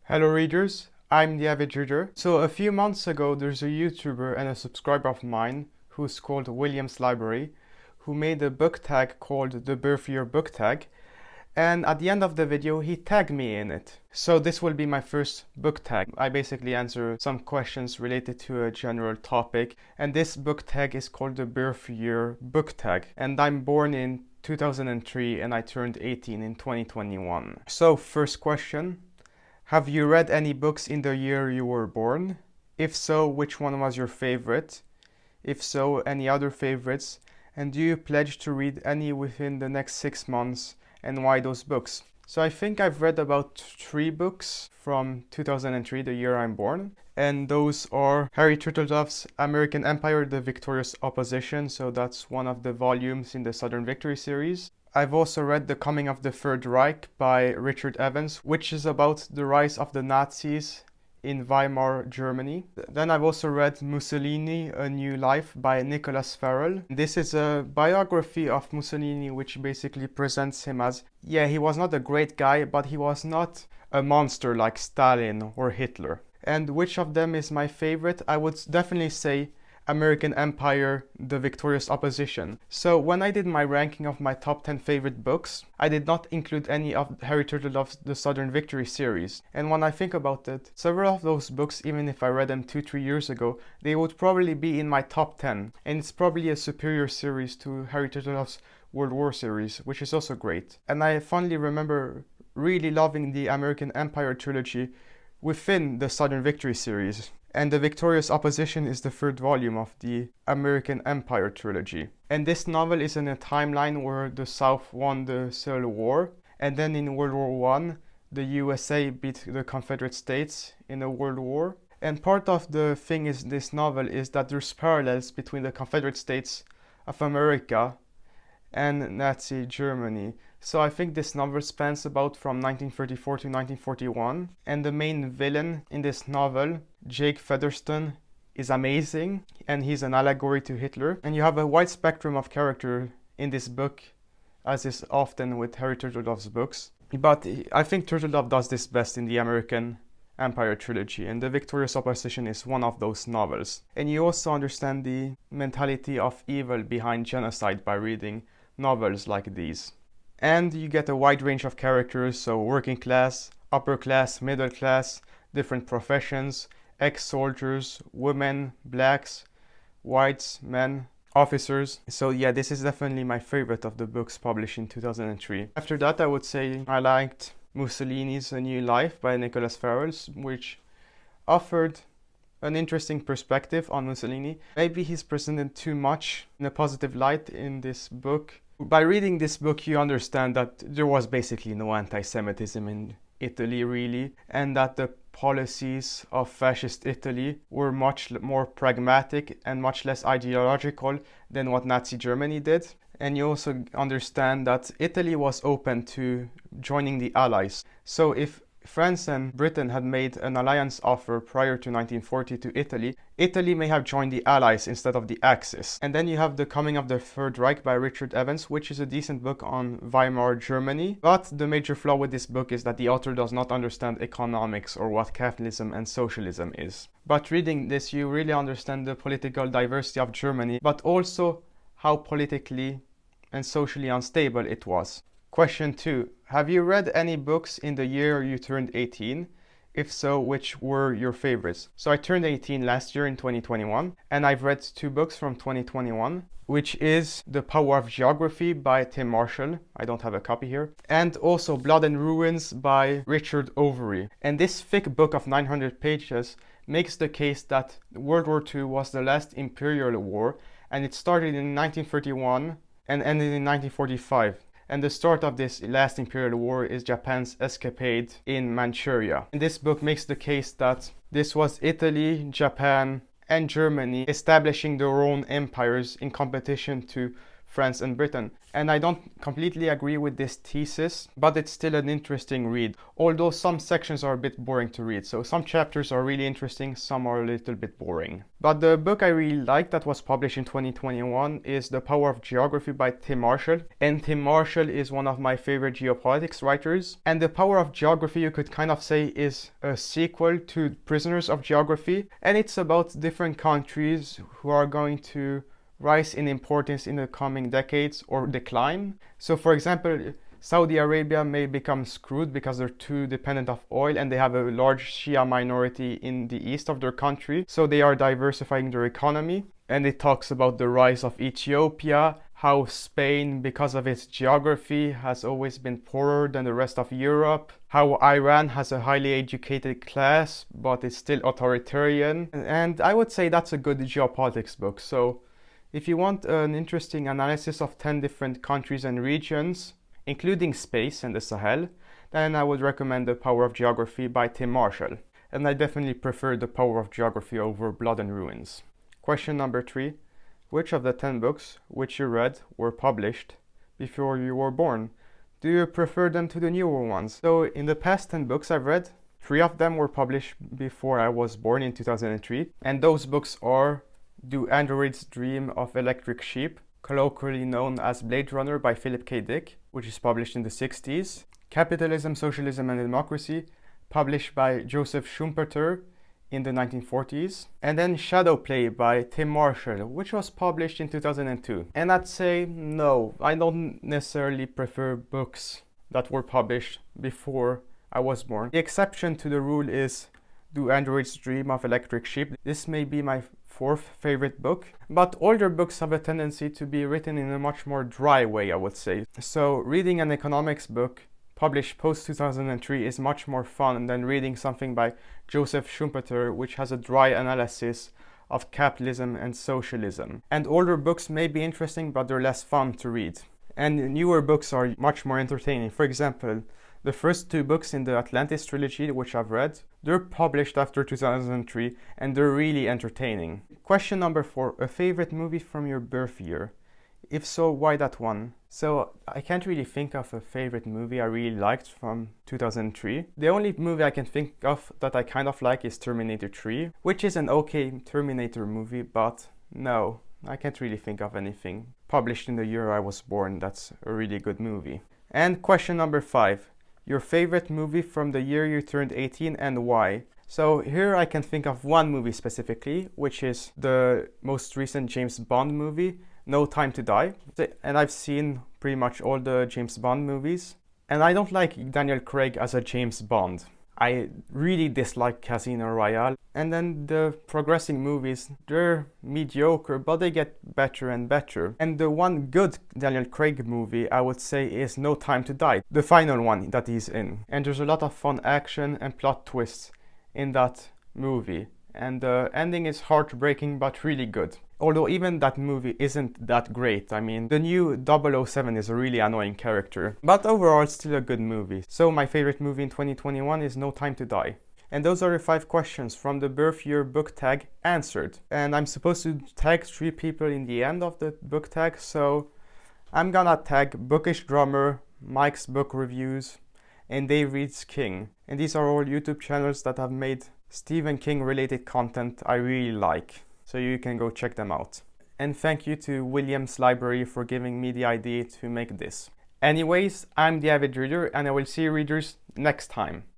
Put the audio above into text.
Hello readers, I'm the Avid reader. So a few months ago there's a YouTuber and a subscriber of mine who's called William's Library who made a book tag called the Birth Year Book Tag, and at the end of the video he tagged me in it. So this will be my first book tag. I basically answer some questions related to a general topic, and this book tag is called the Birth Year Book Tag, and I'm born in 2003 and I turned 18 in 2021. So first question. Have you read any books in the year you were born? If so, which one was your favorite? If so, any other favorites? And do you pledge to read any within the next 6 months, and why those books? So I think I've read about 3 books from 2003, the year I'm born. And those are Harry Turtledove's American Empire, The Victorious Opposition. So that's one of the volumes in the Southern Victory series. I've also read The Coming of the Third Reich by Richard Evans, which is about the rise of the Nazis in Weimar, Germany. Then I've also read Mussolini, A New Life by Nicholas Farrell. This is a biography of Mussolini which basically presents him as, yeah, he was not a great guy, but he was not a monster like Stalin or Hitler. And which of them is my favorite? I would definitely say American Empire, The Victorious Opposition. So when I did my ranking of my top 10 favorite books, I did not include any of Harry Turtledove's The Southern Victory series. And when I think about it, several of those books, even if I read them 2-3 years ago, they would probably be in my top 10. And it's probably a superior series to Harry Turtledove's World War series, which is also great. And I fondly remember really loving the American Empire trilogy within the Southern Victory series. And The Victorious Opposition is the 3rd volume of the American Empire trilogy. And this novel is in a timeline where the South won the Civil War, and then in World War I, the USA beat the Confederate States in a world war. And part of the thing is this novel is that there's parallels between the Confederate States of America and Nazi Germany. So I think this novel spans about from 1934 to 1941, and the main villain in this novel, Jake Featherstone, is amazing, and he's an allegory to Hitler. And you have a wide spectrum of character in this book, as is often with Harry Turtledove's books. But I think Turtledove does this best in the American Empire trilogy, and The Victorious Opposition is one of those novels. And you also understand the mentality of evil behind genocide by reading novels like these. And you get a wide range of characters, so working class, upper class, middle class, different professions, ex-soldiers, women, blacks, whites, men, officers. So yeah, this is definitely my favorite of the books published in 2003. After that, I would say I liked Mussolini's A New Life by Nicholas Farrell, which offered an interesting perspective on Mussolini. Maybe he's presented too much in a positive light in this book. By reading this book, you understand that there was basically no anti-Semitism in Italy, really, and that the policies of fascist Italy were much more pragmatic and much less ideological than what Nazi Germany did. And you also understand that Italy was open to joining the Allies. So if France and Britain had made an alliance offer prior to 1940 to Italy, Italy may have joined the Allies instead of the Axis. And then you have The Coming of the Third Reich by Richard Evans, which is a decent book on Weimar, Germany. But the major flaw with this book is that the author does not understand economics or what capitalism and socialism is. But reading this, you really understand the political diversity of Germany, but also how politically and socially unstable it was. Question 2. Have you read any books in the year you turned 18? If so, which were your favorites? So I turned 18 last year in 2021, and I've read 2 books from 2021, which is The Power of Geography by Tim Marshall. I don't have a copy here. And also Blood and Ruins by Richard Overy. And this thick book of 900 pages makes the case that World War II was the last imperial war, and it started in 1931 and ended in 1945. And the start of this last imperial war is Japan's escapade in Manchuria. And this book makes the case that this was Italy, Japan, and Germany establishing their own empires in competition to France and Britain. And I don't completely agree with this thesis, but it's still an interesting read, although some sections are a bit boring to read. So some chapters are really interesting, some are a little bit boring. But the book I really like that was published in 2021 is The Power of Geography by Tim Marshall. And Tim Marshall is one of my favorite geopolitics writers. And The Power of Geography, you could kind of say, is a sequel to Prisoners of Geography. And it's about different countries who are going to rise in importance in the coming decades or decline. So for example, Saudi Arabia may become screwed because they're too dependent of oil and they have a large Shia minority in the east of their country. So they are diversifying their economy. And it talks about the rise of Ethiopia, how Spain, because of its geography, has always been poorer than the rest of Europe, how Iran has a highly educated class but is still authoritarian. And I would say that's a good geopolitics book. So if you want an interesting analysis of 10 different countries and regions, including space and the Sahel, then I would recommend The Power of Geography by Tim Marshall. And I definitely prefer The Power of Geography over Blood and Ruins. Question number 3. Which of the 10 books which you read were published before you were born? Do you prefer them to the newer ones? So in the past 10 books I've read, 3 of them were published before I was born in 2003. And those books are Do Androids Dream of Electric Sheep, colloquially known as Blade Runner by Philip K. Dick, which is published in the 60s. Capitalism, Socialism and Democracy, published by Joseph Schumpeter in the 1940s. And then Shadowplay by Tim Marshall, which was published in 2002. And I'd say no, I don't necessarily prefer books that were published before I was born. The exception to the rule is Do Androids Dream of Electric Sheep. This may be my 4th favorite book, but older books have a tendency to be written in a much more dry way, I would say. So reading an economics book published post 2003 is much more fun than reading something by Joseph Schumpeter, which has a dry analysis of capitalism and socialism. And older books may be interesting, but they're less fun to read. And newer books are much more entertaining. For example, the first 2 books in the Atlantis trilogy, which I've read, they're published after 2003 and they're really entertaining. Question number 4. A favorite movie from your birth year? If so, why that one? So I can't really think of a favorite movie I really liked from 2003. The only movie I can think of that I kind of like is Terminator 3, which is an okay Terminator movie, but no, I can't really think of anything published in the year I was born that's a really good movie. And question number 5. Your favorite movie from the year you turned 18 and why? So here I can think of one movie specifically, which is the most recent James Bond movie, No Time to Die. And I've seen pretty much all the James Bond movies. And I don't like Daniel Craig as a James Bond. I really dislike Casino Royale. And then the progressing movies, they're mediocre, but they get better and better. And the one good Daniel Craig movie, I would say, is No Time to Die, the final one that he's in. And there's a lot of fun action and plot twists in that movie. And the ending is heartbreaking, but really good. Although even that movie isn't that great. I mean, the new 007 is a really annoying character. But overall, it's still a good movie. So my favorite movie in 2021 is No Time to Die. And those are the 5 questions from the birth year book tag answered. And I'm supposed to tag 3 people in the end of the book tag. So I'm gonna tag Bookish Drummer, Mike's Book Reviews, and Dave Reads King. And these are all YouTube channels that have made Stephen King related content I really like. So you can go check them out. And thank you to Williams Library for giving me the idea to make this. Anyways, I'm the Avid Reader and I will see you readers next time.